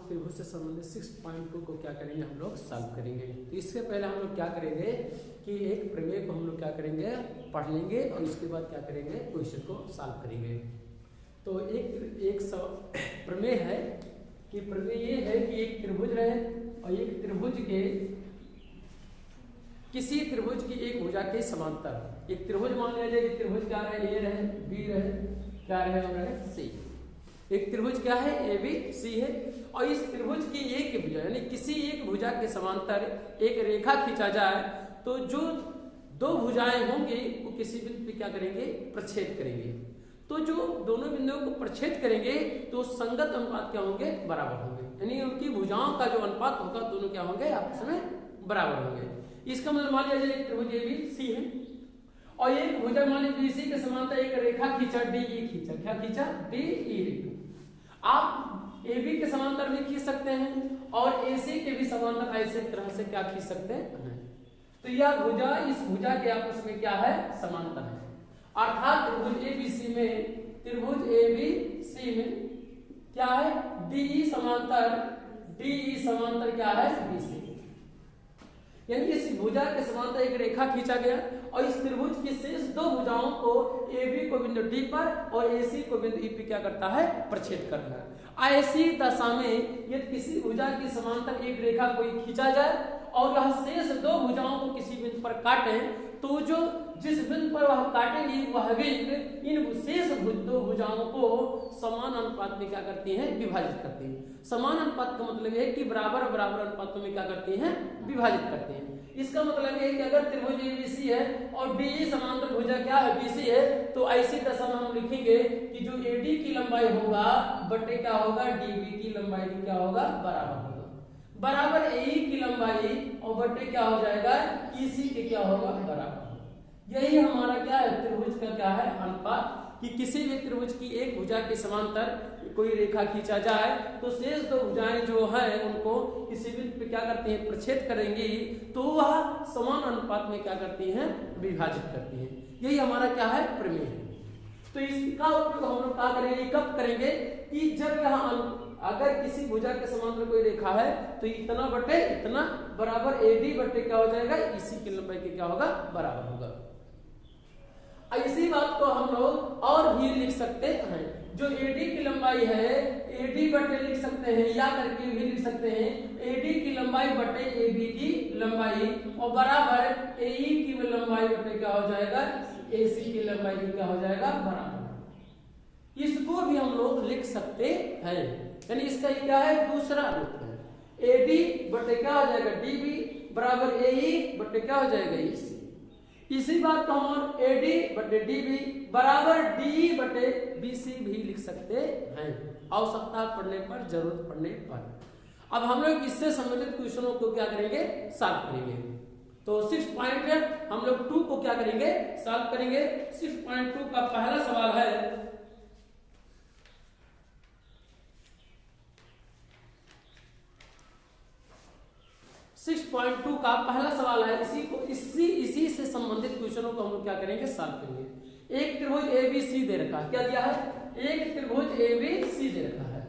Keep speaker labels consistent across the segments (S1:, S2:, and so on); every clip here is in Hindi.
S1: त्रिभुज से संबंधित 6.2 को क्या करेंगे हम लोग सॉल्व करेंगे। तो इससे पहले हम लोग क्या करेंगे कि एक प्रमेय को हम लोग क्या करेंगे पढ़ लेंगे और इसके बाद क्या करेंगे क्वेश्चन को सॉल्व करेंगे। तो एक प्रमेय है कि प्रमेय ये है कि एक त्रिभुज रहे और एक त्रिभुज के किसी त्रिभुज की एक भुजा के समांतर एक त्रिभुज मान लिया जाए कि त्रिभुज क्या रहे ए रहे बी रहे क्या रहे और रहे सी। एक त्रिभुज क्या है ए बी सी है और इस त्रिभुज की एक भुजा यानी किसी एक भुजा के समांतर एक रेखा खींचा जाए तो जो दो भुजाएं होंगी वो किसी बिंदु पे क्या करेंगे प्रच्छेद करेंगे। तो जो दोनों बिंदुओं को प्रच्छेद करेंगे तो संगत अनुपात क्या होंगे बराबर होंगे यानी उनकी भुजाओं का जो अनुपात होगा दोनों क्या होंगे आपस में बराबर होंगे। इसका मतलब मान लिया जाए एक त्रिभुज ए बी सी है और एक भुजा मान लीजिए बी सी के समांतर एक रेखा खींचा डी ई खींचा क्या खींचा डी ई रेखा। आप ए बी के समांतर भी खींच सकते हैं और ए सी के भी समांतर ऐसे तरह से क्या खींच सकते हैं। तो यह भुजा इस भुजा के आपस में क्या है समांतर है अर्थात त्रिभुज ए बी सी में त्रिभुज ए बी सी में क्या है डी ई समांतर क्या है बी सी यानी इस भुजा के समांतर एक रेखा खींचा गया और इस त्रिभुज की शेष दो भुजाओं को ए बी को बिंदु डी पर और ए सी को बिंदु ई पे क्या करता है प्रच्छेद कर रहा है। ऐसी दशा में यदि किसी भुजा की समांतर एक रेखा कोई खींचा जाए और वह शेष दो भुजाओं को किसी बिंदु पर काटे तो जो जिस बिंदु पर वह काटेंगी वह बिंदु इन शेष दो भुजाओं को समान अनुपात में क्या करती हैं विभाजित करती हैं। समान अनुपात का मतलब है कि बराबर बराबर अनुपातों में क्या करती हैं विभाजित करती हैं। इसका मतलब है कि अगर त्रिभुज एबीसी है और डीई समांतर भुजा क्या है बीसी है तो ऐसी दशा में हम लिखेंगे कि जो एडी की लंबाई होगा बटे क्या होगा डीबी की लंबाई की क्या होगा बराबर होगा बराबर एई की लंबाई और बटे क्या हो जाएगा ईसी के क्या होगा बराबर। यही हमारा क्या है त्रिभुज का क्या है अनुपात कि किसी भी त्रिभुज की एक भुजा के समांतर कोई रेखा खींचा जाए तो शेष दो भुजाएं जो है उनको किसी बिंदु पे क्या करती हैं प्रच्छेद करेंगी तो वह समान अनुपात में क्या करती हैं विभाजित करती हैं। यही हमारा क्या है प्रमेय है। तो इसका उपयोग हम लोग क्या करेंगे कब करेंगे कि जब यहाँ अगर किसी भुजा के समांतर कोई रेखा है तो इतना बटे इतना बराबर एडी बटे क्या हो जाएगा इसी की लंबाई के क्या होगा बराबर होगा। इसी बात को हम लोग और भी लिख सकते हैं जो एडी की लंबाई है एडी बटे लिख सकते हैं या करके भी लिख सकते हैं एडी की लंबाई बटे एबी की लंबाई और बराबर एई की लंबाई बटे क्या हो जाएगा एसी की लंबाई की क्या हो जाएगा बराबर। इसको भी हम लोग लिख सकते हैं यानी इसका क्या है दूसरा रूप है एडी बटे क्या हो जाएगा डीबी बराबर एई बटे क्या हो जाएगा एसी। इसी बात को हम एडी बटे डीबी बराबर डी बटे बीसी भी लिख सकते हैं आवश्यकता पड़ने पर जरूरत पड़ने पर। अब हम लोग इससे संबंधित क्वेश्चनों को क्या करेंगे सॉल्व करेंगे। तो 6 पॉइंट हम लोग 2 को क्या करेंगे सॉल्व करेंगे। 6.2 का पहला सवाल है का पहला सवाल है इसी से संबंधित क्वेश्चनों को हम लोग क्या करेंगे सॉल्व करेंगे। एक त्रिभुज एबीसी दे रखा है क्या दिया है एक त्रिभुज एबीसी दे रखा है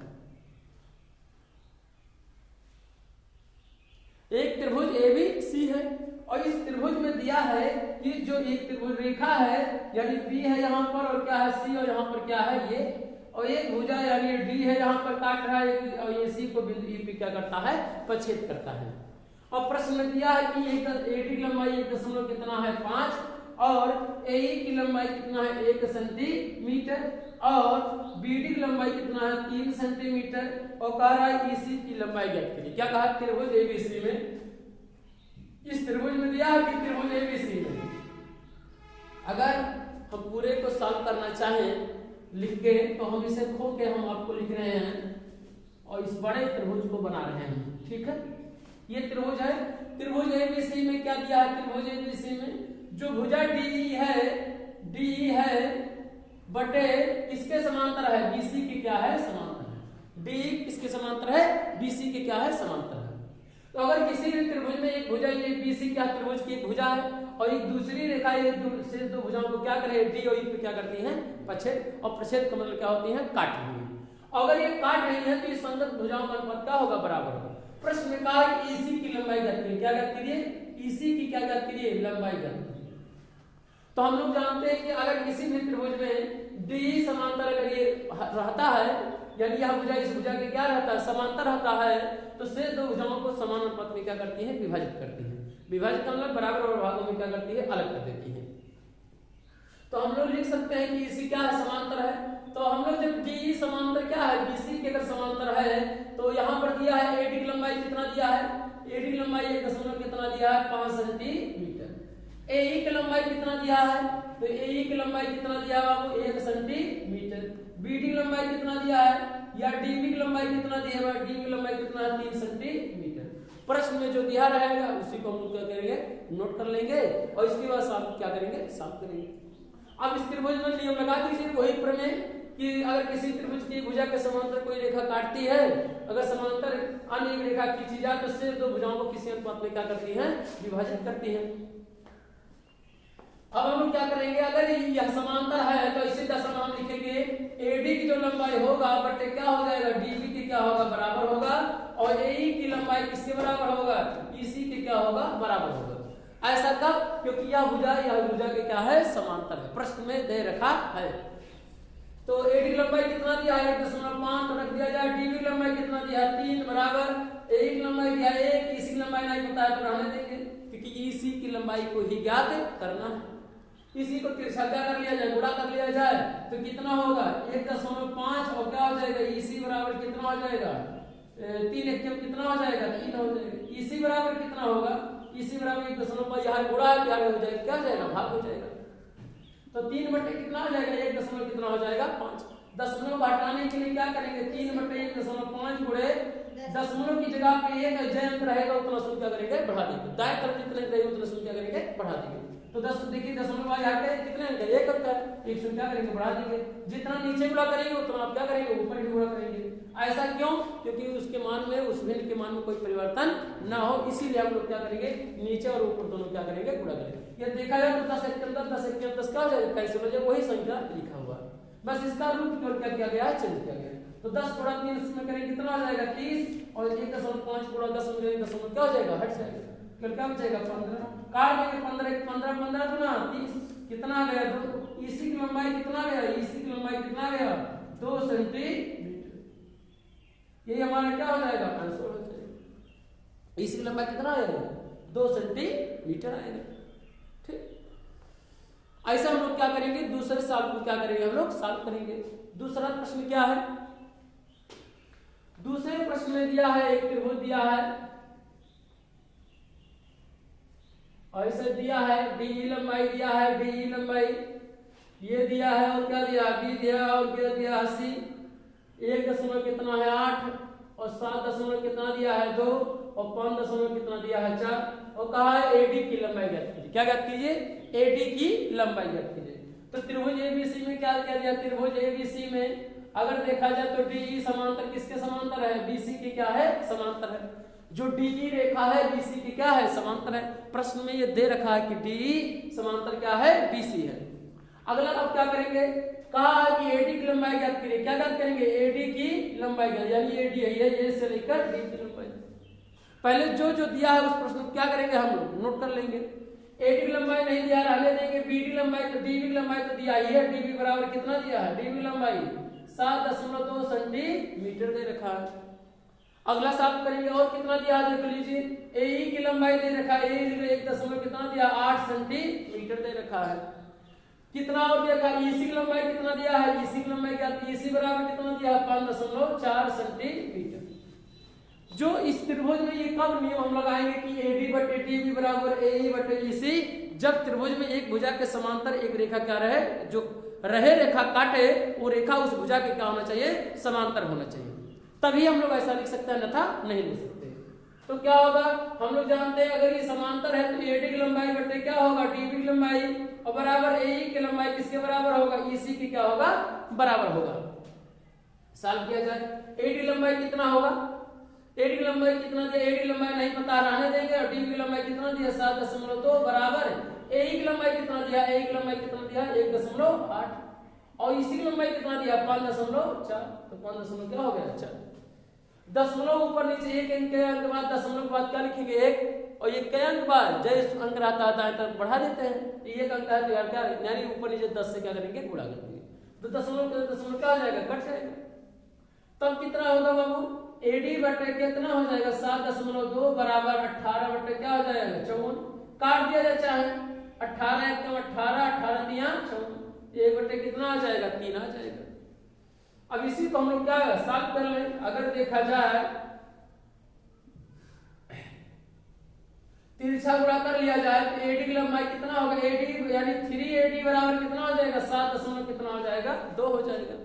S1: एक त्रिभुज एबीसी है और इस त्रिभुज में दिया है कि जो एक त्रिभुज रेखा है यानी बी है यहाँ पर और क्या है सी और यहाँ पर क्या है ये और एक भुजा यानी डी है यहाँ पर काट रहा है और ये सी को बिंदु ई पे क्या करता है प्रच्छेद करता है। और प्रश्न में दिया है कि एडी की लंबाई 1 कितना है 5 और एई की लंबाई कितना है 1 सेंटीमीटर और बीडी की लंबाई कितना है 3 सेंटीमीटर और कह रहा है ईसी की लंबाई ज्ञात करिए। क्या कहा त्रिभुज एबीसी में इस त्रिभुज में दिया है कि त्रिभुज एबीसी में अगर हम पूरे को सॉल्व करना चाहें लिख के तो हम इसे खो के हम आपको लिख रहे हैं और इस बड़े त्रिभुज को बना रहे हैं ठीक है। ये त्रिभुज है त्रिभुज एबीसी में क्या दिया है त्रिभुज एबीसी में जो भुजा डीई है बटे किसके समांतर है बीसी के क्या है समांतर है डी किसके समांतर है बीसी के क्या है समांतर है। तो अगर किसी भी त्रिभुज में एक भुजा ये बीसी क्या त्रिभुज की एक भुजा है और एक दूसरी रेखा ये शेष दो भुजाओं को क्या करे डी और ई पे क्या करती हैं प्रच्छेद और प्रच्छेद का मतलब क्या होती है काटती हैं अगर ये काट रही है तो इस संगत भुजाओं का अनुपात क्या होगा, बराबर होगा। प्रश्न में कहा कि ईसी की लंबाई ज्ञात कीजिए, क्या ज्ञात कीजिए, ईसी की क्या ज्ञात कीजिए, लंबाई ज्ञात कीजिए। तो हम लोग जानते हैं कि अगर किसी भी त्रिभुज में डी समांतर अगर ये रहता है, यानी यह भुजा इस भुजा के क्या रहता है, समांतर रहता है, तो शेष दो भुजाओं को समान अनुपात में क्या करती है, विभाजित करती है। विभाजित का मतलब बराबर और भागों में क्या करती है, अलग कर देती है। तो हम लोग लिख सकते हैं कि इसी क्या है, समांतर है। तो हम लोग जब डी समांतर क्या है, बीसी के अगर समांतर है, तो यहाँ पर दिया है एडी की लंबाई कितना दिया है, एडी की लंबाई 1 कितना दिया है, 5 सेंटीमीटर। एई की लंबाई कितना दिया है, तो एई की लंबाई कितना दिया है आपको, 1 सेंटीमीटर। बीडी की लंबाई कितना दिया है, या डीबी की लंबाई कितना दिया है, डी की लंबाई कितना है, 3 सेंटीमीटर। प्रश्न में जो दिया रहेगा उसी को हम लोग क्या करेंगे, नोट कर लेंगे और इसके बाद साफ क्या करेंगे, साफ करेंगे। अब इस त्रिभुज में नियम लगा दीजिए वही प्रमेय कि अगर किसी त्रिभुज की भुजा के समांतर कोई रेखा काटती है, अगर समांतर अन्य एक रेखा खींची जाए तो शेष दो भुजाओं को किसी अनुपात में क्या करती है, विभाजित करती है। अब हम लोग क्या करेंगे, अगर यह समांतर है तो इसी दशा में हम लिखेंगे एडी की जो लंबाई होगा बटे क्या हो जाएगा, डीबी की क्या होगा, बराबर होगा, और एई की लंबाई किसके बराबर होगा, ईसी के क्या होगा, बराबर होगा। ऐसा कब, क्योंकि यह भुजा के क्या है, समांतर है, प्रश्न में दे रखा है। तो एडी की लंबाई कितना दिया है, 1.5 रख दिया जाए। डीबी की लंबाई कितना दिया है, 3 बराबर। एई की लंबाई दिया 1, ईसी की लंबाई नहीं पता है तो रहने देंगे, क्योंकि ईसी की लंबाई को ही ज्ञात करना है। इसी को तिरछा कर लिया जाए, गुणा कर लिया जाए तो कितना होगा, 1.5 और क्या हो जाएगा, ईसी बराबर कितना हो जाएगा, 3 एकम कितना हो जाएगा, 3 हो जाएगा। ईसी बराबर कितना होगा, इसी बराबर 1.5 यहाँ गुणा क्या हो जाएगा, क्या हो जाएगा, भाग हो जाएगा। तो 3 बटे कितना हो जाएगा, 1 दशमलव कितना हो जाएगा, 5। दशमलव हटाने के लिए क्या करेंगे, 3 बटे 1.5 गुणे दशमलव की जगह पे एक जय अंक रहेगा उतना शून्य क्या करेंगे, बढ़ा देंगे। दाएं तरफ जितने रहेगा उतना शून्य क्या करेंगे, बढ़ा देंगे। तो 10 देखिए दशमलव यहाँ पे कितने अंक है, 1 अंक है, 1 शून्य क्या करेंगे, बढ़ा देंगे। जितना नीचे गुणा करेंगे उतना आप क्या करेंगे, ऊपर भी गुणा करेंगे। ऐसा क्यों, क्योंकि उसके मान में, उस भिन्न के मान में कोई परिवर्तन ना हो, इसीलिए हम लोग क्या करेंगे, नीचे और ऊपर दोनों क्या करेंगे, गुणा करेंगे। ये देखा जाए तो 10 एकम 10, 10 एकम 10 क्या हो जाएगा, कैसे हो जाएगा, वही संख्या लिखा हुआ है, बस इसका रूप क्या किया गया है, चेंज किया गया है। तो 10 गुणा 3 में करेंगे कितना हो जाएगा, 30, और 1.5 गुणा 10 में दशमलव क्या हो जाएगा, हट जाएगा, फिर क्या बचेगा, 15। काट देंगे 15 गुना 30 कितना आ गया, 2। ईसी की लंबाई कितना गया, ईसी की लंबाई कितना गया, 2 सेंटीमीटर। ये हमारा क्या हो जाएगा, आंसर हो जाएगा। ईसी की लंबाई कितना आएगा, 2 सेंटीमीटर आएगा। ठीक, ऐसा हम लोग क्या करेंगे, दूसरे साल को क्या करेंगे, हम लोग सॉल्व करेंगे। दूसरा प्रश्न क्या है, दूसरे प्रश्न में दिया है एक त्रिभुज दिया है, ऐसे दिया है, डी लंबाई दिया है, डी लंबाई ये दिया है, और क्या दिया, बी दिया, और क्या दिया, सी 1 दशमलव कितना है, 8, और 7 दशमलव कितना दिया है, 2, और 5 दशमलव कितना दिया है, 4, और कहा है एडी की लंबाई ज्ञात कीजिए। क्या ज्ञात कीजिए, एडी की लंबाई ज्ञात कीजिए। तो त्रिभुज एबीसी में क्या दिया, त्रिभुज एबीसी में अगर देखा जाए तो डी समांतर किसके समांतर है, बीसी के क्या है, समांतर है। जो डी रेखा है बीसी की क्या है, समांतर है। प्रश्न में ये दे रखा है कि डी समांतर क्या है, बीसी है। अगला अब क्या करेंगे, कहा कि एडी की लंबाई ज्ञात करिए। क्या ज्ञात करेंगे, एडी की लंबाई ज्ञात, यानी एडी है ये से लेकर डी की लंबाई। पहले जो जो दिया है उस प्रश्न को क्या करेंगे, हम लोग नोट कर लेंगे। एडी की लंबाई नहीं दिया, रहने देंगे। बीडी लंबाई, तो डीबी की लंबाई तो दिया ही है, डीबी बराबर कितना दिया है, डीबी लंबाई 7.2 सेंटीमीटर दे रखा है। अगला साफ करेंगे, और कितना दिया है देख लीजिए, एई की लंबाई दे रखा है, एई 1 दशमलव कितना दिया, 8 सेंटीमीटर दे रखा है। कितना और दिया था, ईसी की लंबाई कितना दिया है, ईसी की लंबाई क्या, ईसी बराबर कितना दिया है, 5.4 सेंटीमीटर। जो इस त्रिभुज में ये कब नियम हम लगाएंगे कि एडी बटे डीबी बराबर एई बटे ईसी, जब त्रिभुज में एक भुजा के समांतर एक रेखा क्या रहे, जो रहे रेखा काटे, वो रेखा उस भुजा के क्या होना चाहिए, समांतर होना चाहिए, तभी हम लोग ऐसा लिख सकते हैं, अन्यथा नहीं लिख सकते। तो क्या होगा, हम लोग जानते हैं अगर ये समांतर है तो एडी की लंबाई बटे क्या होगा, डीबी की लंबाई, और बराबर एई की लंबाई किसके बराबर होगा, ईसी की क्या होगा, बराबर होगा। सॉल्व किया जाए, एडी लंबाई कितना होगा, एडी की लंबाई कितना दिया, एडी लंबाई नहीं पता, रहने देंगे। और डीबी की लंबाई कितना दिया, 7.2 बराबर एई की लंबाई कितना दिया, एई की लंबाई कितना दिया, 1.8, और इसी की लंबाई कितना दिया 5.4, तो 5 क्या हो गया 4। दशमलव ऊपर नीचे एक अंक के बाद दशमलव के बाद क्या लिखेंगे 1, और ये कई अंक बाद जैसे अंक रहता है तब बढ़ा देते हैं, तो एक अंक है तो यार क्या यानी ऊपर नीचे 10 से क्या करेंगे गुणा कर देंगे, तो दशमलव क्या हो जाएगा कट जाएगा। तब कितना होगा बाबू AD बटे कितना हो जाएगा 7.2 बराबर 18 बटे क्या हो जाएगा 54, काट दिया जाए चाहे 18 एकम 18 18 दिया 54, 1 बटे कितना आ जाएगा 3 आ जाएगा। अब इसी को हम लोग क्या सॉल्व कर लें। अगर देखा जाए तिरछा गुणा कर लिया जाए तो AD की लंबाई कितना होगा AD यानी 3AD बराबर कितना हो जाएगा 7 कितना हो जाएगा 2 हो जाएगा।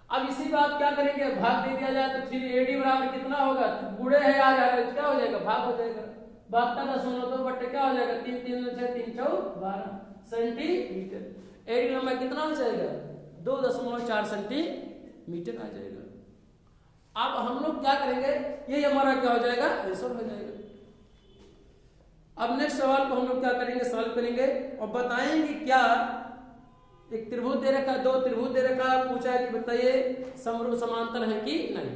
S1: अब इसी बात क्या करेंगे भाग दे दिया जाए तो 3AD बराबर कितना होगा गुणे है आ जाएगा क्या हो जाएगा भाग हो जाएगा 72.2 बटे क्या हो जाएगा 3 3 6 3 4 12 सेंटीमीटर। AD की लंबाई कितना हो जाएगा 2.4 सेंटीमीटर आ जाएगा। अब हम लोग क्या करेंगे ये हमारा क्या हो जाएगा आंसर हो जाएगा। अब नेक्स्ट सवाल को हम लोग क्या करेंगे सॉल्व करेंगे और बताएंगे क्या एक त्रिभुज दे रखा 2 त्रिभुज दे रखा पूछा है कि बताइए समरूप समांतर है कि नहीं।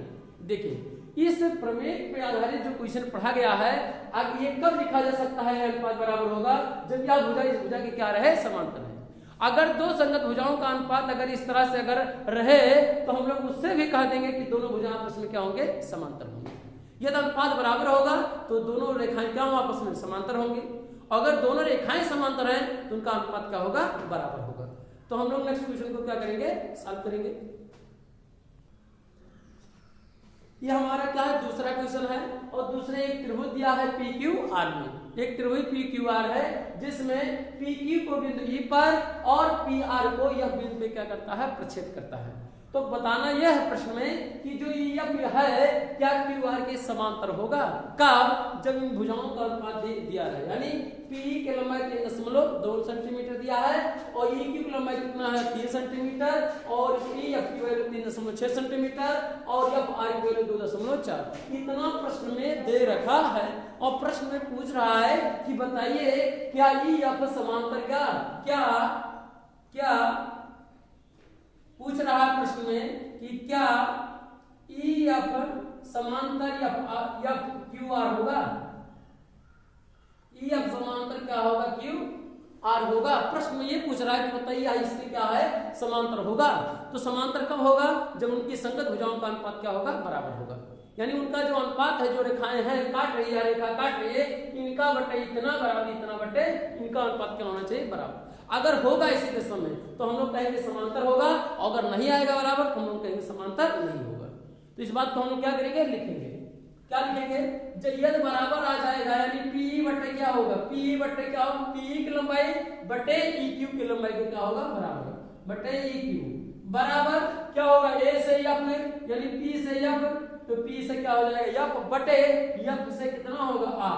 S1: देखिए इस प्रमेय पे आधारित जो क्वेश्चन पढ़ा गया है अब ये कब लिखा जा सकता है अनुपात बराबर होगा जब यह भुजा इस भुजा के क्या रहे समांतर है। अगर दो संगत भुजाओं का अनुपात अगर इस तरह से अगर रहे तो हम लोग उससे भी कह देंगे कि दोनों भुजा आपस में क्या होंगे समांतर होंगे। यदि अनुपात बराबर होगा तो दोनों रेखाएं क्या आपस में समांतर होंगी, अगर दोनों रेखाएं समांतर हैं तो उनका अनुपात क्या होगा बराबर होगा। तो हम लोग नेक्स्ट क्वेश्चन को क्या करेंगे सॉल्व करेंगे। ये हमारा क्या है दूसरा क्वेश्चन है और दूसरे एक त्रिभुज दिया है PQR में, एक त्रिभुज PQR है जिसमें PQ को बिंदु E पर और PR को यह बिंदु पे क्या करता है प्रच्छेद करता है। तो बताना यह है प्रश्न में कि जो EF है क्या QR के समांतर होगा कब जब इन भुजाओं का अनुपात दिया है यानी PE की लंबाई 3.2 सेंटीमीटर दिया है और EQ की लंबाई कितना है 3 सेंटीमीटर और EF की वैल्यू 3.6 सेंटीमीटर और FR की वैल्यू 2.4 इतना प्रश्न में दे रखा है और प्रश्न में पूछ रहा है कि बताइए क्या EF समांतर क्या क्या पूछ रहा है प्रश्न में कि क्या EF समांतर QR होगा, EF समांतर क्या होगा QR होगा। प्रश्न में ये पूछ रहा है कि बताइए इसके क्या है समांतर होगा। तो समांतर कब होगा जब उनकी संगत भुजाओं का अनुपात क्या होगा बराबर होगा, यानी उनका जो अनुपात है जो रेखाएं हैं काट रही है रेखा काट रही है इनका बटे इतना बराबर इतना बटे इनका अनुपात क्या होना चाहिए बराबर। अगर होगा इसी के समय तो हम लोग कहेंगे समांतर होगा, अगर नहीं आएगा बराबर तो हम लोग कहेंगे समांतर नहीं होगा। तो इस बात को हम लोग क्या करेंगे लिखेंगे, क्या लिखेंगे जब यदि बराबर आ जाएगा यानी PE बटे क्या होगा PE बटे क्या होगा PE की लंबाई बटे EQ की लंबाई के क्या होगा बराबर बटे EQ बराबर क्या होगा A से F में यानी P से F तो P से क्या हो जाएगा F बटे F से कितना होगा R।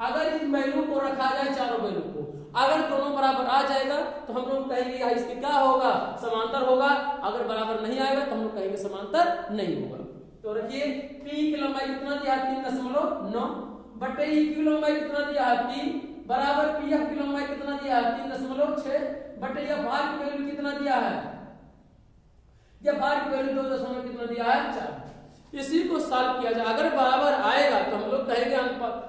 S1: अगर इन वैल्यू को रखा जाए चारों वैल्यू को अगर दोनों बराबर आ जाएगा तो हम लोग कहेंगे इसके क्या होगा समांतर होगा, अगर बराबर नहीं आएगा तो हम लोग कहेंगे समांतर नहीं होगा। तो रखिए P की लंबाई कितना दिया है 3.9 बटे E की लंबाई कितना दिया है 3 बराबर PF की लंबाई कितना दिया है 3.6 बटे FR की वैल्यू कितना दिया है FR की वैल्यू 2 कितना दिया है 4। इसी को सॉल्व किया जाए अगर बराबर आएगा तो हम लोग कहेंगे अनुपात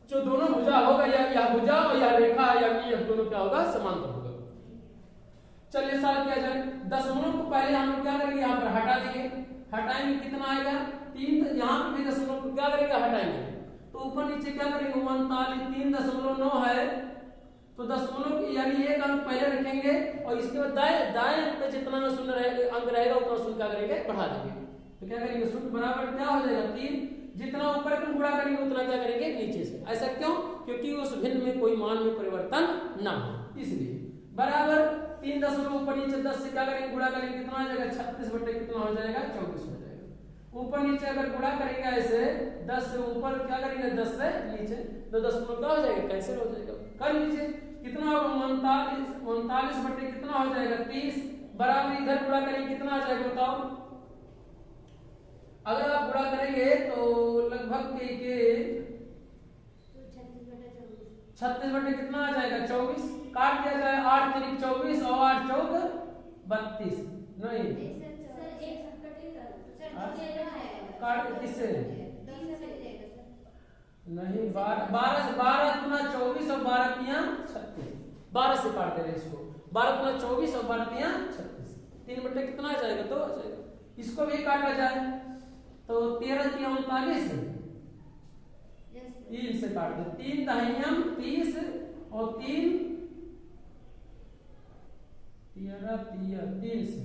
S1: जो दोनों भुजा होगा या भुजा और या रेखा या EF दोनों क्या होगा समांतर होगा। चलिए सॉल्व किया जाए। दशमलव को पहले हम लोग क्या करेंगे यहाँ पर हटा देंगे, हटाएंगे कितना आएगा 3, यहाँ पर भी दशमलव को क्या करेंगे हटाएंगे तो ऊपर नीचे क्या करेंगे 3.9 है तो दशमलव यानी एक अंक पहले रखेंगे और इसके बाद दाएं अंक पे जितना शून्य अंक रहेगा उतना शून्य क्या करेंगे बढ़ा देंगे। तो क्या करेंगे शून्य बराबर क्या हो जाएगा 3, जितना ऊपर का गुणा करेंगे उतना क्या करेंगे नीचे से। ऐसा क्यों क्योंकि उस भिन्न में कोई मान में परिवर्तन ना हो इसलिए बराबर 3 दशमलव ऊपर नीचे 10 से क्या करेंगे गुणा करेंगे कितना आ जाएगा 36 बटे कितना हो जाएगा 24 हो जाएगा। ऊपर नीचे अगर गुणा करेंगे ऐसे 10 से ऊपर क्या करेंगे 10 से नीचे तो दशमलव क्या हो जाएगा कैंसिल हो जाएगा। कर लीजिए कितना होगा 39 बटे कितना हो जाएगा 30 बराबर इधर गुणा करेंगे कितना आ जाएगा बताओ। अगर आप गुणा करेंगे तो लगभग के 36 बटे कितना आ जाएगा 24 काट दिया जाए 8 3 24 और 8 चौक 32 नहीं काट किससे नहीं 12 से 12 गुना 24 और 12 तिया 36 12 से काट दे रहे इसको 12 गुना 24 और 12 तिया 36 3 बटे कितना आ जाएगा 2 आ जाएगा। इसको भी काटा जाए तो 13 तिया 39 3 से काट दे 3 दहियम 30 और 3 13 तिया 3 से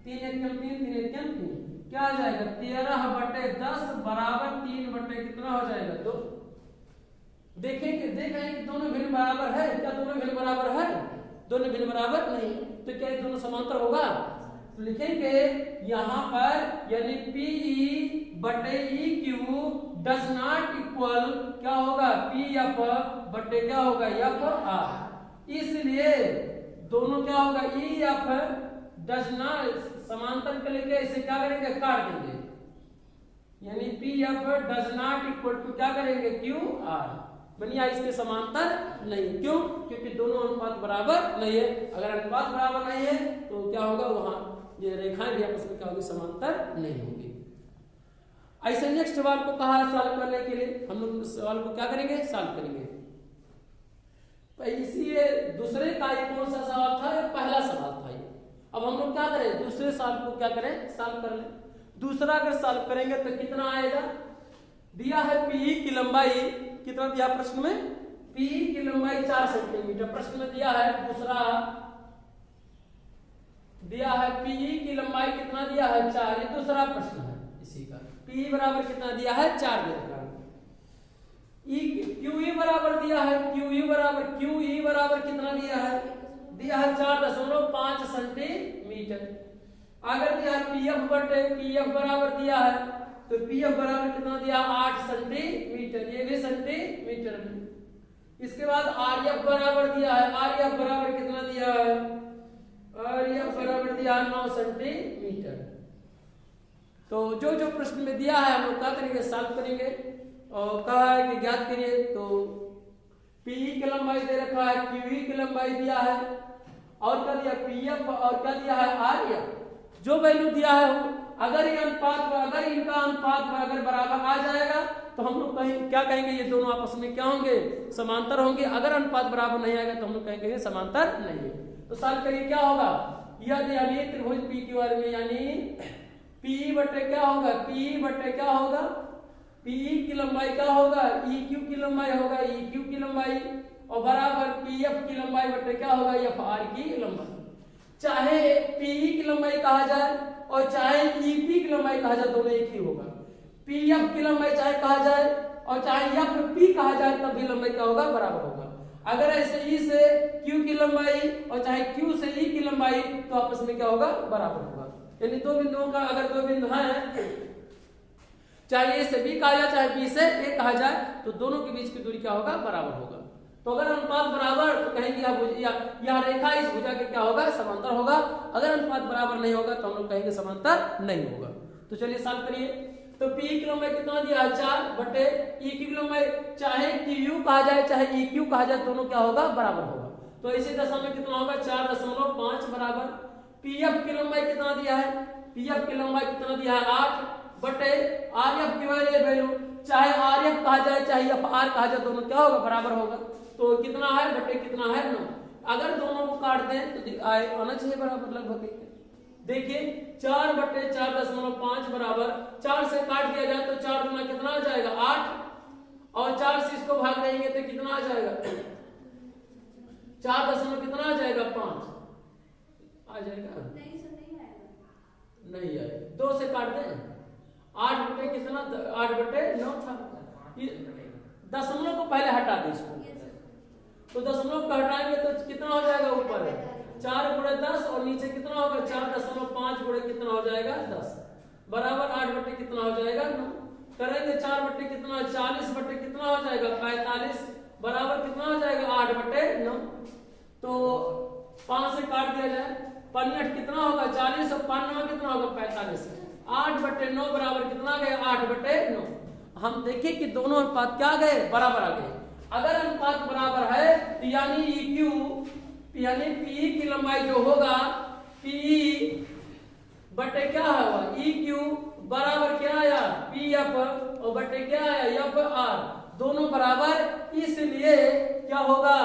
S1: 3 एकम 3 3 एकम 3 क्या आ जाएगा 13 बटे 10 बराबर 3 बटे कितना हो जाएगा 2। देखेंगे देखेंगे कि दोनों भिन्न बराबर है क्या दोनों भिन्न बराबर है दोनों भिन्न बराबर नहीं तो क्या दोनों समांतर होगा तो लिखेंगे यहाँ पर यानी PE बटे EQ डज नॉट इक्वल क्या होगा PF बटे क्या होगा FR इसलिए दोनों क्या होगा EF डज नॉट समांतर के लेके इसे क्या करेंगे काट देंगे यानी PF does not equal to क्या करेंगे QR बनिया इसके समांतर नहीं क्यों क्योंकि दोनों अनुपात बराबर नहीं है अगर अनुपात बराबर नहीं है तो क्या होगा वहां ये रेखाएं भी आपस में क्या होगी समांतर नहीं होगी। ऐसे नेक्स्ट सवाल को कहा सॉल्व करने के लिए हम लोग सवाल को क्या करेंगे सॉल्व करेंगे इसलिए दूसरे का कौन सा सवाल था या पहला सवाल था ये अब हम लोग क्या करें दूसरे सवाल को क्या करें सॉल्व कर लें दूसरा अगर सॉल्व करेंगे तो कितना आएगा दिया है PE की लंबाई कितना दिया प्रश्न में PE की लंबाई 4 सेंटीमीटर प्रश्न में दिया है दूसरा दिया है PE की लंबाई कितना दिया है 4 ये दूसरा प्रश्न है इसी का PE बराबर कितना दिया है 4 दे रखा है QE बराबर दिया है QE बराबर कितना दिया है 4.5 सेंटीमीटर अगर दिया है PF बटे PF बराबर दिया है तो PF बराबर कितना दिया 8 सेंटीमीटर ये भी सेंटीमीटर में इसके बाद RF बराबर दिया है RF बराबर कितना दिया है RF बराबर दिया है 9 सेंटीमीटर। तो जो जो प्रश्न में दिया है हम लोग क्या करेंगे सॉल्व करेंगे और कहा है कि ज्ञात करिए तो PE की लंबाई दे रखा है QE की लंबाई दिया है और क्या दिया PF और क्या दिया है RF जो वैल्यू दिया है अगर ये अनुपात अगर इनका अनुपात अगर बराबर आ जाएगा तो हम लोग कहीं क्या कहेंगे ये दोनों आपस में क्या होंगे समांतर होंगे अगर अनुपात बराबर नहीं आएगा तो हम लोग कहेंगे समांतर नहीं है। तो सॉल्व करिए क्या होगा यानी त्रिभुज PQR में यानी PE बटे क्या होगा PE की लंबाई क्या होगा EQ की लंबाई होगा EQ की लंबाई और बराबर PF की लंबाई बटे क्या होगा FR की लंबाई चाहे PE की लंबाई कहा जाए और चाहे EP की लंबाई कहा जाए दोनों एक ही होगा PF की लंबाई चाहे कहा जाए और चाहे FP कहा जाए तब भी लंबाई क्या होगा बराबर होगा। अगर ऐसे E से Q की लंबाई और चाहे Q से E की लंबाई तो आपस में क्या होगा बराबर होगा यानी दो बिंदुओं का अगर दो बिंदु हैं चाहे A से B कहा जाए चाहे B से A कहा जाए तो दोनों के बीच की दूरी क्या होगा बराबर होगा। तो अगर अनुपात बराबर तो कहेंगे यह रेखा इस भुजा के क्या होगा समांतर होगा अगर अनुपात बराबर नहीं होगा तो हम लोग कहेंगे समांतर नहीं होगा। तो चलिए सॉल्व करिए तो PE की लंबाई कितना दिया 4 बटे E की लंबाई चाहे QU कहा जाए चाहे EQ कहा जाए दोनों क्या होगा बराबर होगा। तो इसी दशा में कितना होगा 4.5 बराबर PF की लंबाई कितना दिया है PF की लंबाई कितना दिया है 8 बटे RF की वैल्यू चाहे RF कहा जाए चाहे FR कहा जाए दोनों क्या होगा बराबर होगा। तो कितना है बटे कितना है 9 अगर दोनों को काट दें तो आना चाहिए बराबर लगभग देखिए 4 बटे 4.5 बराबर 4 से काट दिया जाए तो 4 गुना कितना आ जाएगा 8 और 4 से इसको भाग देंगे तो कितना आ जाएगा 4 दशमलव कितना आ जाएगा 5 आ जाएगा नहीं आएगा 2 से काट दें 8 बटे कितना 8 बटे 9 था दशमलव को पहले हटा दें इसको तो दशमलव को हटाएंगे तो कितना हो जाएगा ऊपर 4 गुणे 10 और नीचे कितना होगा 4.5 गुणे कितना हो जाएगा 10 बराबर 8 बटे कितना हो जाएगा 9 करेंगे 4 बटे कितना 40 बटे कितना हो जाएगा 45 बराबर कितना हो जाएगा 8 बटे 9 तो 5 से काट दिया जाए 5 कितना होगा 40 और 5 कितना होगा 45 8 बटे 9 बराबर कितना गया 8 बटे 9। हम देखिए कि दोनों अनुपात क्या गए बराबर आ गए। अगर अनुपात बराबर है तो यानी PE की लंबाई जो होगा पी बटे क्या होगा ई क्यू बराबर क्या आया पी एफ और बटे क्या आया एफ आर, दोनों बराबर, इसलिए क्या होगा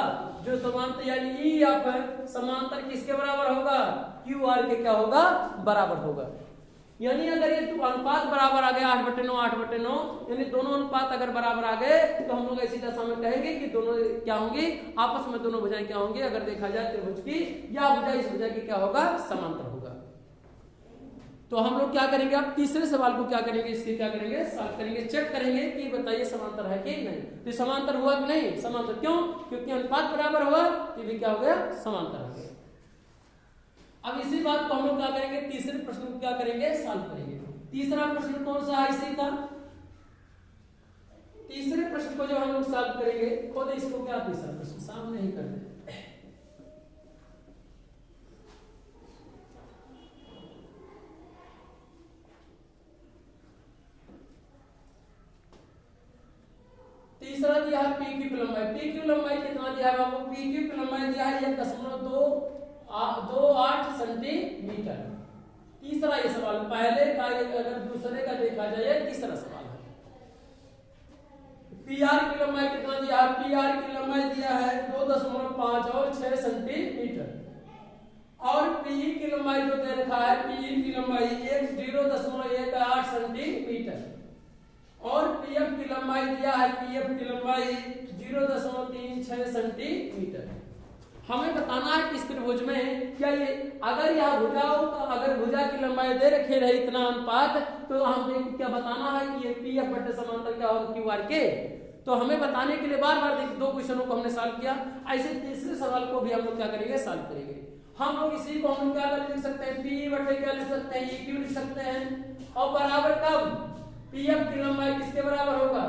S1: जो समांतर यानी ई एफ समांतर किसके बराबर होगा क्यू आर के क्या होगा बराबर होगा। यानी अगर ये अनुपात बराबर आ गया 8/9 8/9, यानी दोनों अनुपात अगर बराबर आ गए तो हम लोग ऐसी दशा में कहेंगे कि दोनों क्या होंगी आपस में, दोनों भुजाएं क्या होंगी, अगर देखा जाए त्रिभुज की या भुजा इस भुजा की क्या होगा समांतर होगा। तो हम लोग क्या करेंगे, अब तीसरे सवाल को क्या करेंगे, इसके क्या करेंगे सॉल्व करेंगे, चेक करेंगे कि बताइए समांतर है कि नहीं। तो समांतर हुआ कि नहीं, समांतर क्यों, क्योंकि अनुपात बराबर हुआ, तो भी क्या हो गया समांतर हो गया। अब इसी बात को हम लोग क्या करेंगे, तीसरे प्रश्न को क्या करेंगे सॉल्व करेंगे। तीसरा प्रश्न कौन सा है इसी का, तीसरे प्रश्न को जो हम लोग सॉल्व करेंगे, खुद इसको क्या तीसरा प्रश्न सामने ही कर दे। तीसरा दिया है पी क्यू की लंबाई, पी क्यू लंबाई कितना दिया है बाबू, पी क्यू की लंबाई दिया है 1.28 सेंटीमीटर। तीसरा ये सवाल, पहले का अगर दूसरे का देखा जाए तीसरा सवाल है। पी आर की लंबाई कितना दिया है, पी आर की लंबाई दिया है 2.5 और 6 सेंटीमीटर, और पी की लंबाई जो दे रखा है, पी की लंबाई 0.18 सेंटीमीटर, और पीएफ की लंबाई दिया है, पीएफ की लंबाई 0.36 सेंटीमीटर। हमें बताना है कि इस त्रिभुज में क्या ये अगर यह भुजाओं का अगर भुजा की लंबाई दे रखे रहे इतना अनुपात, तो हमें क्या बताना है कि ये पीएफ बटे समांतर क्या होगा क्यू आर के। तो हमें बताने के लिए बार बार देखिए दो क्वेश्चनों को हमने सॉल्व किया, ऐसे तीसरे सवाल को भी हम लोग क्या करेंगे सॉल्व करेंगे। हम लोग इसी को हम क्या लिख सकते हैं, पी बटे क्या लिख सकते हैं, ई क्यू लिख सकते हैं, और बराबर कब पीएफ की लंबाई किसके बराबर होगा,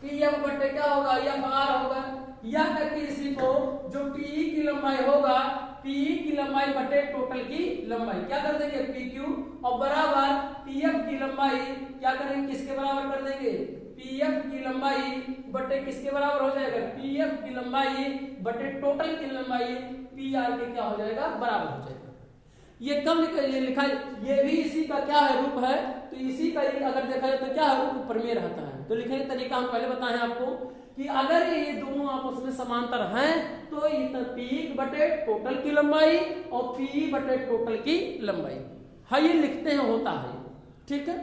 S1: पीएफ बटे क्या होगा एफ आर होगा, या करके इसी को जो पीई की लंबाई होगा, पीई की लंबाई बटे टोटल की लंबाई क्या कर देंगे पी क्यू, और बराबर पीएफ की लंबाई क्या करेंगे किसके बराबर कर देंगे, पीएफ की लंबाई बटे किसके बराबर हो जाएगा, पीएफ की लंबाई बटे टोटल की लंबाई पी आर के क्या हो जाएगा बराबर हो जाएगा। ये कब ये लिखा, ये भी इसी का क्या है रूप है, तो इसी का अगर देखा जाए तो क्या है रूप प्रमेय रहता है। तो लिखने का तरीका हम पहले बताए हैं आपको कि अगर ये दोनों आपस में समांतर हैं तो ये पी बटे टोटल की लंबाई और पी बटे टोटल की लंबाई है, ये लिखते हैं होता है, ठीक है।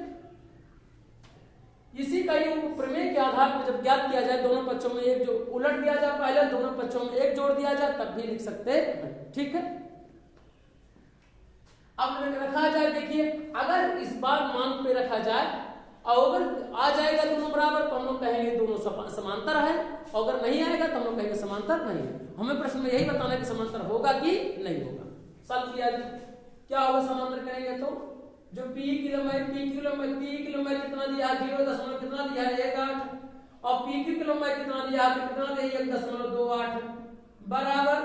S1: इसी का ये प्रमेय के आधार पर जब ज्ञात किया जाए, दोनों पक्षों में एक जो उलट दिया जाए, पहले दोनों पक्षों में एक जोड़ दिया जाए तब भी लिख सकते हैं, ठीक है। अब रखा जाए, देखिए अगर इस बार मान पे रखा जाए और अगर आ जाएगा दोनों बराबर तो हम लोग कहेंगे दोनों समांतर है, और अगर नहीं आएगा तो हम लोग कहेंगे समांतर नहीं है। हमें प्रश्न में यही बताना है कि समांतर होगा कि नहीं होगा। सॉल्व किया क्या होगा, समांतर करेंगे तो जो पी की लंबाई, पी की लंबाई कितना दिया है 0. कितना दिया है 1.8, और पी की लंबाई कितना दिया है कितना दिया 1.28 बराबर,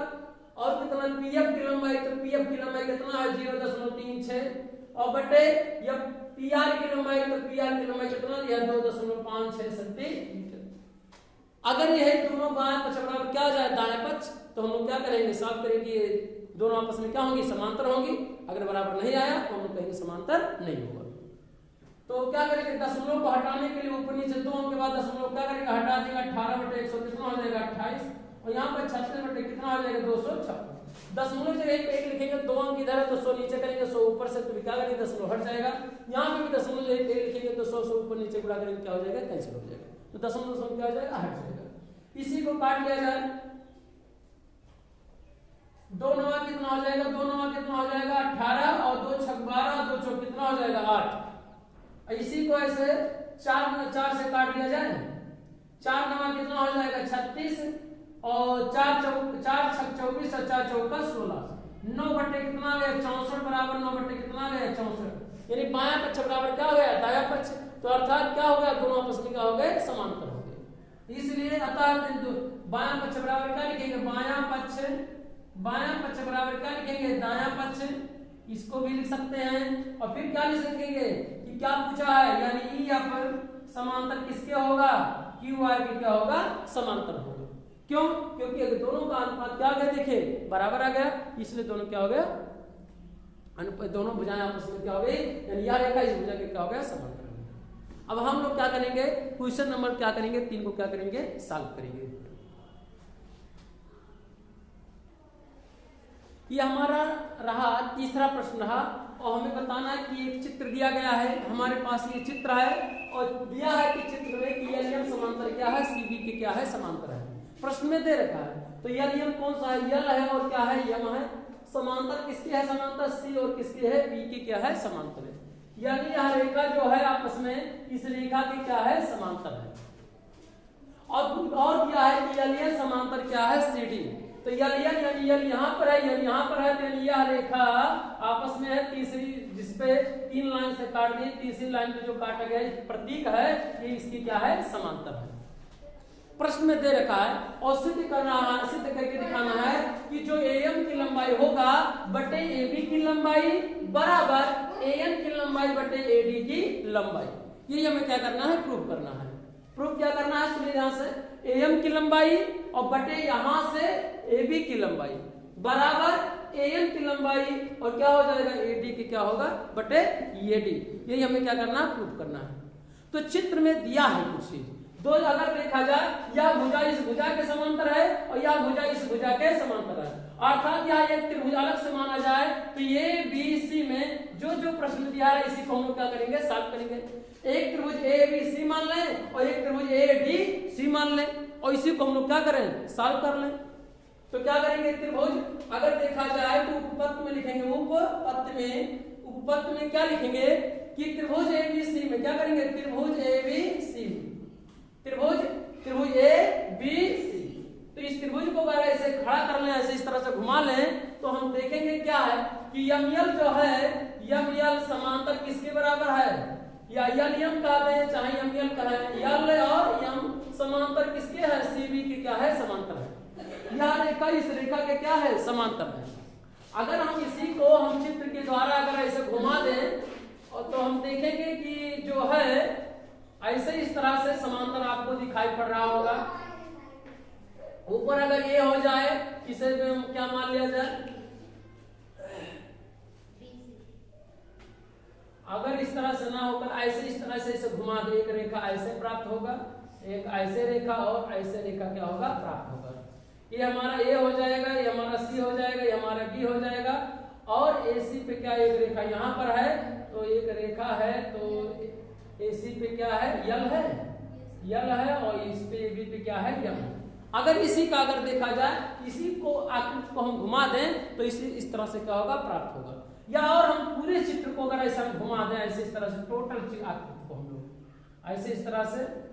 S1: और कितना पीएफ की लंबाई, तो पीएफ की लंबाई कितना है 0.36, और बटे या पीआर की लंबाई, तो पीआर की लंबाई कितना दिया 2.56 सेंटीमीटर। अगर यह दोनों बाएं पक्ष बराबर क्या आ जाए दाएं पक्ष, तो हम लोग क्या करेंगे सॉल्व करेंगे, दोनों आपस में क्या होंगी समांतर होंगी। अगर बराबर नहीं आया तो हम लोग कहेंगे समांतर नहीं होगा। तो क्या करेंगे, दशमलव को हटाने के लिए ऊपर नीचे 2 अंक के बाद दशमलव क्या करेंगे हटा देंगे, 18/100 कितना हो जाएगा 28, और यहाँ पर 36 बटे कितना हो जाएगा 256। दशमलव जगह एक लिखेंगे, 2 अंक इधर है तो 100 नीचे करेंगे, 100 ऊपर से तो क्या करेंगे दशमलव हट जाएगा। यहाँ पे भी दशमलव जगह एक लिखेंगे तो 100 ऊपर नीचे गुणा करेंगे क्या हो जाएगा कैंसिल हो जाएगा, तो दशमलव क्या हो जाएगा हट जाएगा। इसी को काट लिया जाए, 2 9 कितना हो जाएगा, 2 9 कितना हो जाएगा 18, और 2 6 12, 2 4 कितना हो जाएगा 8। इसी को ऐसे 4 से काट लिया जाए, 4 9 कितना हो जाएगा 36, और 4 6 24 और 4 चौका 16, 9 बटे कितना आ गया 64 बराबर 9 बटे कितना आ गया 64, यानी बायां पक्ष बराबर क्या हो गया दायां पक्ष, तो अर्थात क्या हो गया दोनों आपस में क्या हो गए समांतर हो गए। इसलिए अतः बायां पक्ष बराबर क्या लिखेंगे, बायां पक्ष बराबर क्या लिखेंगे दायां पक्ष, इसको भी लिख सकते हैं। और फिर क्या लिख सकेंगे कि क्या पूछा है, यानी ई या पर समांतर किसके होगा, क्यू आर के क्या होगा समांतर होगा। क्यों? क्योंकि अगर दोनों का अनुपात क्या आ गया, देखिए बराबर आ गया, इसलिए दोनों क्या हो गया, दोनों भुजाएं आपस में क्या हो गई, यानी यह रेखा इस भुजा के क्या हो गया, समांतर हो गया। अब हम लोग क्या करेंगे, क्वेश्चन नंबर क्या करेंगे 3 को क्या करेंगे, सॉल्व करेंगे। ये हमारा रहा तीसरा प्रश्न रहा, और हमें बताना है कि एक चित्र दिया गया है, हमारे पास ये चित्र है और दिया है कि चित्र में कि एल समांतर क्या है, सीबी के क्या है, समांतर है। प्रश्न में दे रखा है, तो एल कौन सा है, यल है और क्या है, यम है। समांतर किसकी है, समांतर सी, और किसकी है, बी की क्या है, समांतर है। यानी यह रेखा जो है आपस में इस रेखा की क्या है, समांतर है। और क्या है कि एल समांतर क्या है, सीडी। तो यानी यल यहाँ पर है, यल यहाँ पर है, तो यह रेखा आपस में है तीसरी, जिसपे 3 लाइन से काट दी, तीसरी लाइन पे जो काटा गया प्रतीक है, ये इसकी क्या है, समांतर है। प्रश्न में दे रखा है और सिद्ध करके दिखाना है कि जो एम की लंबाई होगा बटे एबी की लंबाई बराबर एन की लंबाई बटे एडी की लंबाई, ये हमें क्या करना है, प्रूव करना है। प्रूफ क्या करना है, सुनिए ध्यान से, एम की लंबाई और बटे यहां से एबी की लंबाई बराबर एन की लंबाई और क्या हो जाएगा, एडी की क्या होगा, बटे एडी। यही हमें क्या करना है, प्रूफ करना है। तो चित्र में दिया है कुछ चीज, दो अगर देखा जाए, यह भुजा इस भुजा के समांतर है और यह भुजा इस भुजा के समांतर है, अर्थात यह एक त्रिभुज अलग से माना जाए, तो ये बी सी में जो जो प्रश्न दिया है इसी को हम लोग क्या करेंगे, सॉल्व करेंगे। एक त्रिभुज ए बी सी मान लें और एक त्रिभुज ए डी सी मान लें और इसी को हम लोग क्या करें, सॉल्व कर लें। तो क्या करेंगे, त्रिभुज अगर देखा जाए तो उपपत्ति में लिखेंगे, उपपत्ति में क्या लिखेंगे कि त्रिभुज ए बी सी में क्या करेंगे, त्रिभुज ए बी सी, त्रिभुज ए बी सी। तो इस त्रिभुज को अगर ऐसे खड़ा कर लें, ऐसे इस तरह से घुमा लें, तो हम देखेंगे क्या है कि यमयल जो है, यमयल समांतर किसके बराबर है, या यम कहते हैं चाहे यमयल कहें, यल और यम समांतर किसके है, सीबी के क्या है, समांतर है। यह रेखा इस रेखा के क्या है, समांतर है। अगर हम इसी को हम चित्र के द्वारा अगर ऐसे घुमा दें और तो हम देखेंगे कि जो है ऐसे इस तरह से समांतर आपको दिखाई पड़ रहा होगा। ऊपर अगर ये हो जाए, इसे क्या मान लिया जाए, अगर इस तरह से ना होकर ऐसे इस तरह से इसे घुमा दे, एक रेखा ऐसे प्राप्त होगा, एक ऐसे रेखा और ऐसे रेखा क्या होगा, प्राप्त होगा। ये हमारा ए हो जाएगा, ये हमारा सी हो जाएगा, ये हमारा बी हो जाएगा, और एसी पे क्या एक रेखा यहाँ पर है, तो एक रेखा है, तो एसी पे क्या है, यल है, और इस पे एबी पे क्या है, यम। अगर इसी का अगर देखा जाए, इसी को आकृति को हम घुमा दें तो इस तरह से क्या होगा, प्राप्त होगा। या और हम पूरे चित्र को अगर ऐसा घुमा दें, ऐसे इस तरह से टोटल आकृति को हम लोग ऐसे इस तरह से,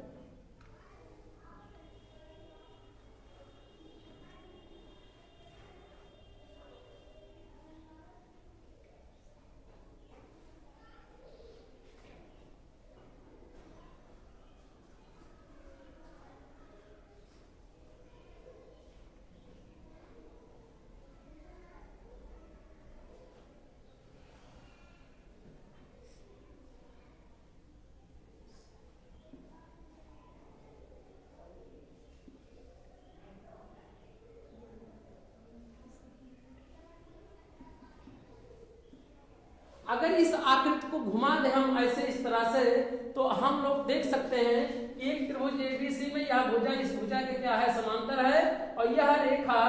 S1: अगर इस आकृति को घुमा दे हम ऐसे इस तरह से, तो हम लोग देख सकते हैं कि एक त्रिभुज एबीसी में यह भुजा इस भुजा के क्या है, समांतर है, और यह रेखा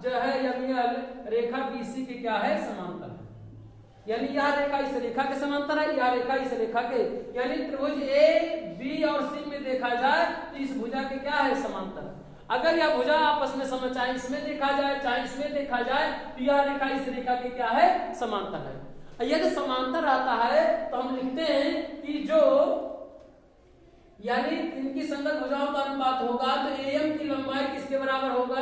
S1: जो है यमयल रेखा बीसी के क्या है, समांतर है। यानी यह रेखा इस रेखा के समांतर है, यह रेखा इस रेखा के, यानी त्रिभुज ए बी और सी में देखा जाए तो इस भुजा के क्या है, समांतर। अगर यह भुजा आपस में समय चाहे इसमें देखा जाए चाहे इसमें देखा जाए, तो यह रेखा इस रेखा के क्या है, समांतर है। यदि समांतर आता है तो हम लिखते हैं कि जो यानी इनकी संगत भुजाओं का अनुपात होगा, तो एम की लंबाई किसके बराबर होगा,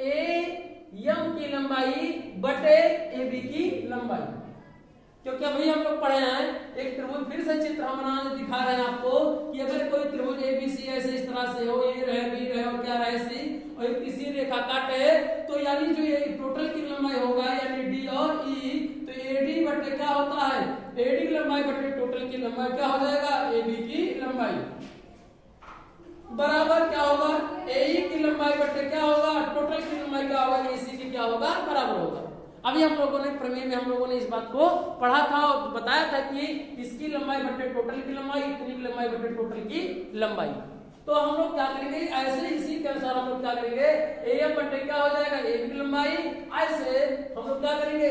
S1: एम की लंबाई बटे एबी की लंबाई। क्योंकि अभी हम लोग पढ़े हैं, एक त्रिभुज फिर से चित्र हम बनाने दिखा रहे हैं आपको कि अगर कोई त्रिभुज एबीसी ऐसे इस तरह से हो, ए रहे बी रहे और क्या रहे सी, और एक तीसरी रेखा काटे, तो यानी जो ये टोटल की लंबाई होगा यानी डी और ई, तो एडी बटे क्या होता है, एडी की लंबाई बटे टोटल की लंबाई क्या हो जाएगा, एबी की लंबाई। बराबर क्या होगा, AE की लंबाई बटे क्या होगा, टोटल की लंबाई क्या होगा, AC की क्या होगा, बराबर होगा। अभी हम लोगों ने प्रमेय में हम लोगों ने इस बात को पढ़ा था और बताया था कि इसकी लंबाई बटे टोटल की लंबाई, इतनी की लंबाई बटे टोटल की लंबाई। तो हम लोग क्या करेंगे, ऐसे इसी के अनुसार हम लोग क्या करेंगे, AM बटे क्या हो जाएगा, AB की लंबाई, ऐसे हम लोग क्या करेंगे,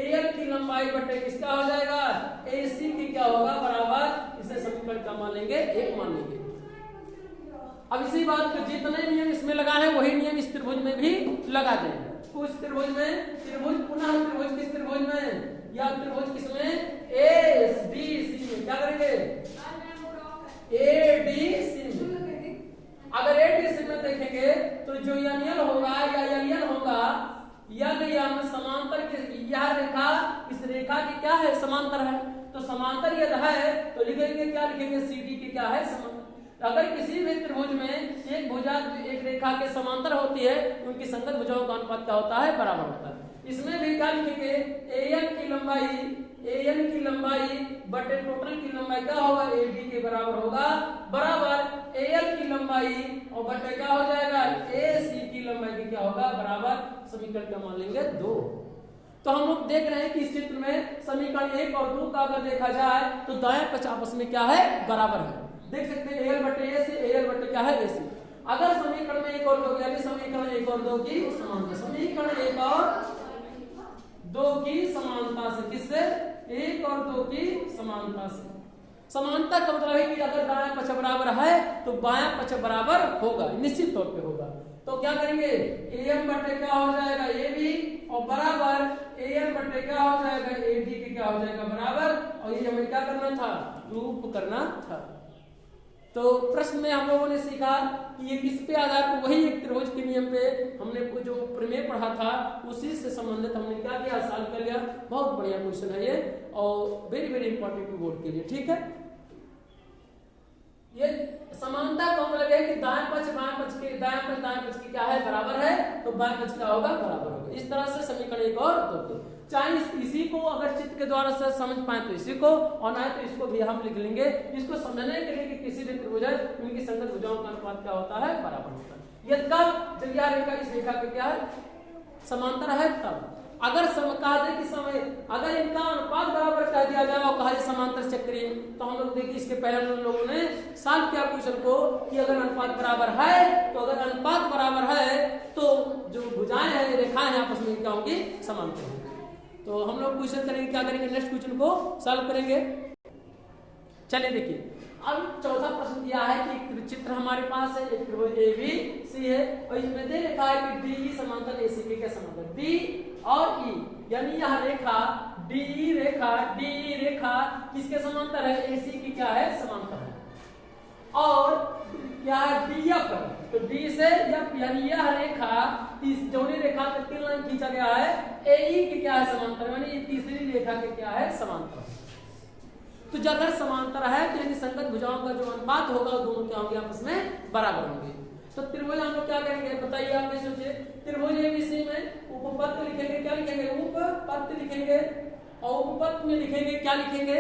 S1: AL की लंबाई बटे किसका हो जाएगा, AC की क्या होगा, बराबर, इसे समीकरण क्या मान लेंगे, 1 मान लेंगे। अब इसी बात को जितने नियम इसमें लगा है वही नियम इस त्रिभुज में भी लगा दें। उस त्रिभुज में त्रिभुज पुनः त्रिभुज किस त्रिभुज में, या त्रिभुज किसमें, ADC में क्या करेंगे, ADC में। अगर ADC में देखेंगे तो जो यनियल होगा या यलियन होगा, यन समांतर के, यह रेखा इस रेखा की क्या है, समांतर है। तो समांतर यदि है तो लिखेंगे क्या, लिखेंगे CD की क्या है, समांतर। अगर किसी भी त्रिभुज में एक भुजा एक रेखा के समांतर होती है, उनकी संगत भुजाओं का अनुपात क्या होता है, बराबर होता है। इसमें भी क्या लिखेंगे, AN की लंबाई बटे टोटल की लंबाई क्या होगा, AB के बराबर होगा, बराबर AL की लंबाई और बटे क्या हो जाएगा, AC की लंबाई की क्या होगा, बराबर। समीकरण क्या मान लेंगे, 2। तो हम लोग देख रहे हैं कि इस चित्र में समीकरण 1 और 2 का अगर देखा जाए तो दाएं पक्ष आपस में क्या है, बराबर है। देख सकते हैं AL बटे A से AL बटे क्या है, AC। अगर समीकरण में 1 और 2 यानी समीकरण 1 और 2 की समानता, समीकरण 1 और 2 की समानता से, किससे, 1 और 2 की समानता से। समानता का मतलब है कि अगर दायां पक्ष बराबर है तो बायां पक्ष बराबर होगा, निश्चित तौर पे होगा। तो क्या करेंगे, AM बटे क्या हो जाएगा, AB और बराबर AN बटे क्या हो जाएगा, AD के क्या हो जाएगा, बराबर। और ये हमें क्या करना था, प्रूफ करना था। तो प्रश्न में हम लोगों ने सीखा कि ये किस पे आधार पर, वही एक त्रिभुज के नियम पे हमने जो प्रमेय पढ़ा था उसी से संबंधित हमने क्या किया, सॉल्व कर लिया। बहुत बढ़िया क्वेश्चन है ये और वेरी वेरी इंपॉर्टेंट बोर्ड के लिए, ठीक है। ये समानता का मतलब है कि दाएं पक्ष बाएं पक्ष के, दाएं पक्ष की क्या है, बराबर है, तो बाएं पक्ष क्या होगा, बराबर होगा। इस तरह से समीकरण 1 और 2 चाहे इसी को अगर चित्र के द्वारा से समझ पाए तो इसी को, और ना तो इसको भी हम लिख लेंगे। इसको समझने के लिए कि किसी भी त्रिभुज उनकी संगत भुजाओं का अनुपात क्या होता है, बराबर होता है। यदि कब, जब यह रेखा इस रेखा के क्या है, समांतर है, तब अगर कहा जाए कि समय अगर इनका अनुपात बराबर कह दिया जाए और कहा जाए समांतर चक्रीय, तो हम लोग देखिए इसके पहले हम लोगों ने सॉल्व किया क्वेश्चन को कि अगर अनुपात बराबर है, तो अगर अनुपात बराबर है तो जो भुजाएं हैं, रेखाएं हैं, आपस में क्या होंगी, समांतर होंगी। तो हम लोग क्वेश्चन करेंगे, क्या करेंगे, नेक्स्ट क्वेश्चन को सॉल्व करेंगे। चलिए देखिए, अब चौथा प्रश्न दिया है कि चित्र हमारे पास है, एक त्रिभुज ABC है और इसमें दे रखा है कि DE समांतर AC के क्या समांतर, D और E, यानी यह रेखा DE रेखा किसके समांतर है, AC की क्या है, समांतर है। और क्या है, DF, तो D से F, यानी यह रेखा जोड़ी रेखा पर 3 लाइन खींचा गया है, AE की क्या है, समांतर, यानी ये तीसरी रेखा के क्या है, समांतर। तो जब अगर समांतर है तो यानी संगत भुजाओं का जो अनुपात होगा दोनों क्या होंगे, आपस में बराबर होंगे। तो त्रिभुज हम लोग क्या करेंगे, बताइए, आप ये सोचिए। त्रिभुज ABC में उपपत्त लिखेंगे, क्या लिखेंगे, उपपत्त लिखेंगे, और उपपत्त में लिखेंगे, क्या लिखेंगे,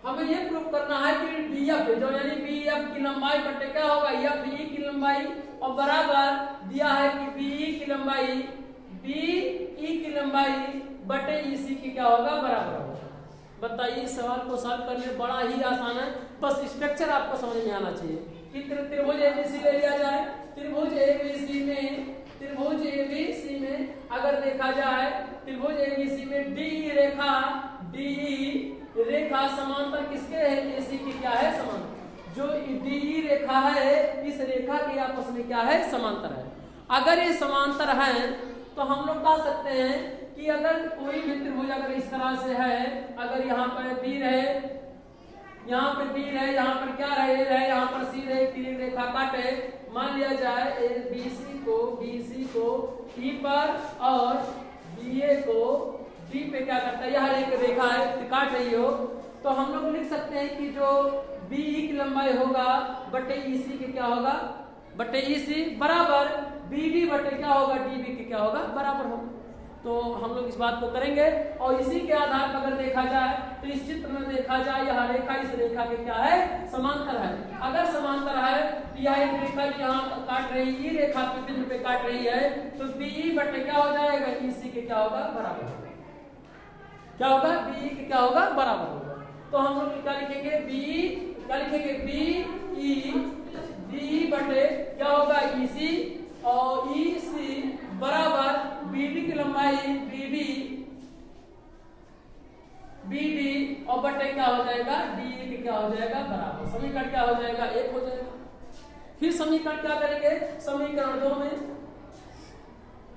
S1: हमें ये प्रूव करना है कि DF जो यानी BF की लंबाई बटे क्या होगा, FE की लंबाई, और बराबर दिया है कि BE की लंबाई बटे EC की क्या होगा, बराबर होगा। बताइए, इस सवाल को सॉल्व करने बड़ा ही आसान है, बस स्ट्रक्चर आपको समझ में आना चाहिए कि त्रिभुज ABC ले लिया जाए। त्रिभुज ABC में अगर देखा जाए, त्रिभुज ABC में DE रेखा समांतर किसके है, AC की क्या है, समांतर। जो DE रेखा है इस रेखा के आपस में क्या है, समांतर है। अगर ये समांतर है तो हम लोग कह सकते हैं कि अगर कोई भी त्रिभुज अगर इस तरह से है, अगर यहाँ पर B रहे, यहाँ पर B रहे, यहाँ पर क्या रहे, A रहे, यहाँ पर C रहे, तीन रेखा काटे, मान लिया जाए BC को E पर और BA को D पे क्या करता है, यह एक रेखा है काट रही हो, तो हम लोग लिख सकते हैं कि जो BE की लंबाई होगा बटे EC के क्या होगा, बटे EC बराबर BD बटे क्या होगा, DB के क्या होगा, बराबर होगा। तो हम लोग इस बात को करेंगे। और इसी के आधार पर अगर देखा जाए तो इस चित्र में देखा जाए यह रेखा इस रेखा के क्या है, समांतर है। अगर समांतर है तो यह एक रेखा यहाँ काट रही है, ये रेखा पे बिंदु पे काट रही है, तो BE बटे क्या हो जाएगा, EC के क्या होगा, बराबर होगा। क्या होगा, BE के क्या होगा, बराबर होगा। तो हम लोग क्या लिखेंगे, BE क्या लिखेंगे, BE बटे क्या होगा, EC, और EC बराबर BD की लंबाई BD और बटे क्या हो जाएगा, DE के क्या हो जाएगा, बराबर। समीकरण क्या हो जाएगा, 1 हो जाएगा। फिर समीकरण क्या करेंगे, समीकरण 2 में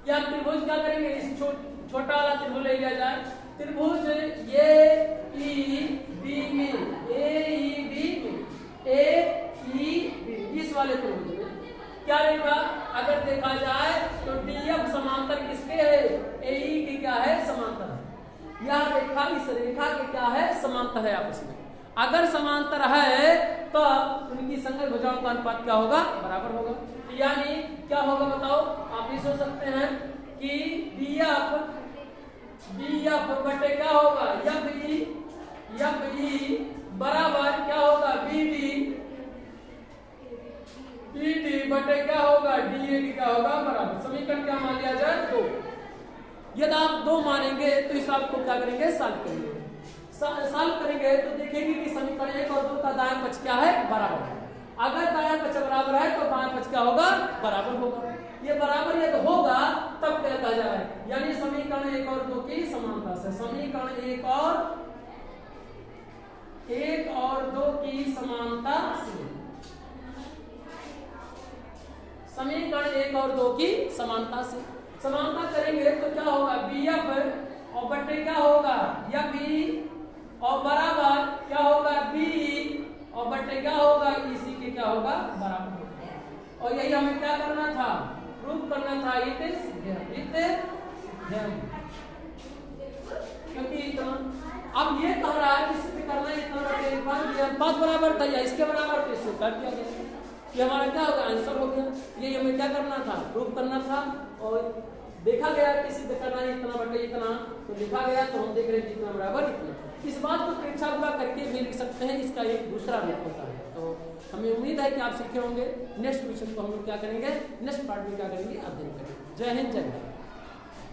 S1: या त्रिभुज क्या करेंगे, इस छोटा वाला त्रिभुज ले लिया जाए। त्रिभुज AEB में इस वाले त्रिभुज में क्या रहेगा, अगर देखा जाए तो DF समांतर किसके है, AE के क्या है, समांतर है। यह रेखा इस रेखा के क्या है, समांतर है आपस में। अगर समांतर है तो उनकी संगत भुजाओं का अनुपात क्या होगा, बराबर होगा। यानी क्या होगा बताओ, आप ये सोच सकते हैं कि BF बटे क्या होगा, FE बराबर क्या होगा, BD बटे क्या होगा, DA की क्या होगा, बराबर। समीकरण क्या मान लिया जाए, 2। यदि आप 2 मानेंगे तो इस आपको क्या करेंगे, सॉल्व करेंगे। सॉल्व करेंगे तो देखेंगे कि समीकरण 1 और 2 का दायां पक्ष क्या है, बराबर है। अगर दायां पक्ष बराबर है तो बायां पक्ष क्या होगा, बराबर होगा। ये बराबर यदि होगा तब क्या कहा जाए, यानी समीकरण 1 और 2 की समानता से, समीकरण 1 और 2 की समानता से, समीकरण 1 और 2 की समानता से समानता करेंगे तो क्या होगा, BF और बटे क्या होगा, FE और बराबर क्या होगा, BE और बटे क्या होगा, EC के क्या होगा, बराबर होगा। और यही हमें क्या करना था, प्रूफ करना था, क्योंकि इतना अब ये कह रहा है किसी पे करना है इतना अनुपात बराबर था या इसके बराबर, तो इसको कर दिया गया। ये हमारा क्या होगा, आंसर हो गया। ये हमें क्या करना था, प्रूफ करना था। और देखा गया कि सिद्ध करना है इतना बटे इतना, तो लिखा गया, तो हम देख रहे हैं इतना बराबर इतना। इस बात को परीक्षा पूरा करके भी लिख सकते हैं, इसका एक दूसरा रूप होता है। तो हमें उम्मीद है कि आप सीखे होंगे। नेक्स्ट क्वेश्चन को हम लोग क्या करेंगे, नेक्स्ट पार्ट में क्या करेंगे, अध्ययन करेंगे। जय हिंद, जय भारत।